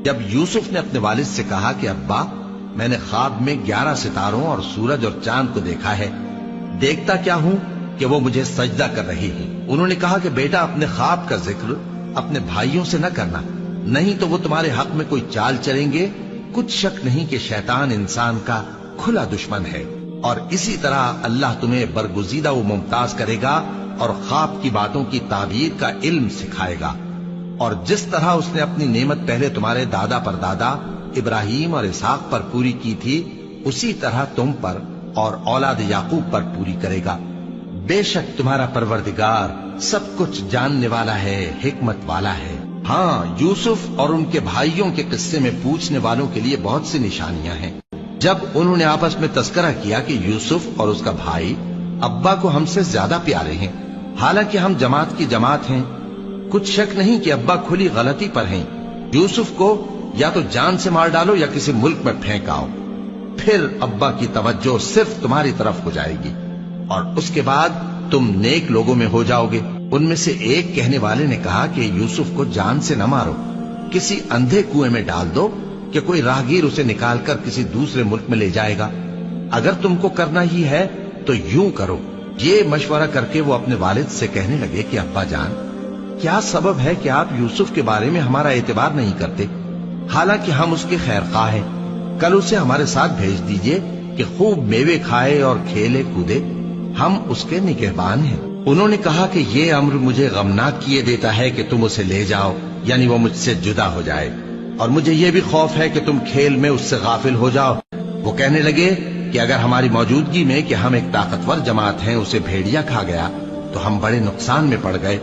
جب یوسف نے اپنے والد سے کہا کہ ابا میں نے خواب میں 11 ستاروں اور سورج اور چاند کو دیکھا ہے، دیکھتا کیا ہوں کہ وہ مجھے سجدہ کر رہی ہیں۔ انہوں نے کہا کہ بیٹا اپنے خواب کا ذکر اپنے بھائیوں سے نہ کرنا، نہیں تو وہ تمہارے حق میں کوئی چال چلیں گے۔ کچھ شک نہیں کہ شیطان انسان کا کھلا دشمن ہے، اور اسی طرح اللہ تمہیں برگزیدہ و ممتاز کرے گا اور خواب کی باتوں کی تعبیر کا علم سکھائے گا، اور جس طرح اس نے اپنی نعمت پہلے تمہارے دادا پر دادا ابراہیم اور اسحاق پر پوری کی تھی، اسی طرح تم پر اور اولاد یعقوب پر پوری کرے گا۔ بے شک تمہارا پروردگار سب کچھ جاننے والا ہے، حکمت والا ہے۔ ہاں، یوسف اور ان کے بھائیوں کے قصے میں پوچھنے والوں کے لیے بہت سی نشانیاں ہیں۔ جب انہوں نے آپس میں تذکرہ کیا کہ یوسف اور اس کا بھائی ابا کو ہم سے زیادہ پیارے ہیں، حالانکہ ہم جماعت کی جماعت ہیں، کچھ شک نہیں کہ ابا کھلی غلطی پر ہیں، یوسف کو یا تو جان سے مار ڈالو یا کسی ملک میں پھینک آؤ، پھر ابا کی توجہ صرف تمہاری طرف ہو جائے گی اور اس کے بعد تم نیک لوگوں میں ہو جاؤ گے۔ ان میں سے ایک کہنے والے نے کہا کہ یوسف کو جان سے نہ مارو، کسی اندھے کنویں میں ڈال دو کہ کوئی راہگیر اسے نکال کر کسی دوسرے ملک میں لے جائے گا۔ اگر تم کو کرنا ہی ہے تو یوں کرو۔ یہ مشورہ کر کے وہ اپنے والد سے کہنے لگے کہ ابا جان، کیا سبب ہے کہ آپ یوسف کے بارے میں ہمارا اعتبار نہیں کرتے؟ حالانکہ ہم اس کے خیر خواہ ہیں، کل اسے ہمارے ساتھ بھیج دیجئے کہ خوب میوے کھائے اور کھیلے کودے، ہم اس کے نگہبان ہیں۔ انہوں نے کہا کہ یہ امر مجھے غمناک کیے دیتا ہے کہ تم اسے لے جاؤ، یعنی وہ مجھ سے جدا ہو جائے، اور مجھے یہ بھی خوف ہے کہ تم کھیل میں اس سے غافل ہو جاؤ۔ وہ کہنے لگے کہ اگر ہماری موجودگی میں کہ ہم ایک طاقتور جماعت ہیں اسے بھیڑیا کھا گیا تو ہم بڑے نقصان میں پڑ گئے۔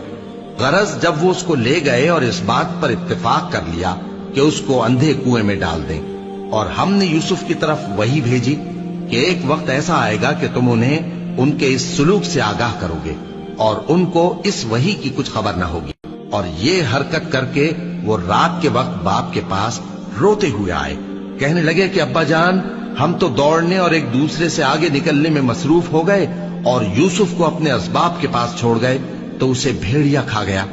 غرض جب وہ اس کو لے گئے اور اس بات پر اتفاق کر لیا کہ اس کو اندھے کنویں میں ڈال دیں، اور ہم نے یوسف کی طرف وحی بھیجی کہ ایک وقت ایسا آئے گا کہ تم انہیں ان کے اس سلوک سے آگاہ کرو گے اور ان کو اس وحی کی کچھ خبر نہ ہوگی۔ اور یہ حرکت کر کے وہ رات کے وقت باپ کے پاس روتے ہوئے آئے، کہنے لگے کہ ابا جان، ہم تو دوڑنے اور ایک دوسرے سے آگے نکلنے میں مصروف ہو گئے اور یوسف کو اپنے اسباب کے پاس چھوڑ گئے تو اسے بھیڑیا کھا گیا،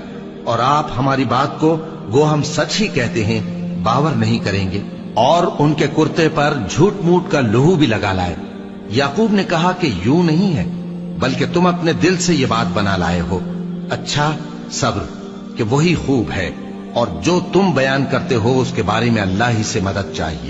اور آپ ہماری بات کو گو ہم سچ ہی کہتے ہیں باور نہیں کریں گے، اور ان کے کرتے پر جھوٹ موٹ کا لہو بھی لگا لائے۔ یعقوب نے کہا کہ یوں نہیں ہے، بلکہ تم اپنے دل سے یہ بات بنا لائے ہو۔ اچھا، صبر کہ وہی خوب ہے، اور جو تم بیان کرتے ہو اس کے بارے میں اللہ ہی سے مدد چاہیے۔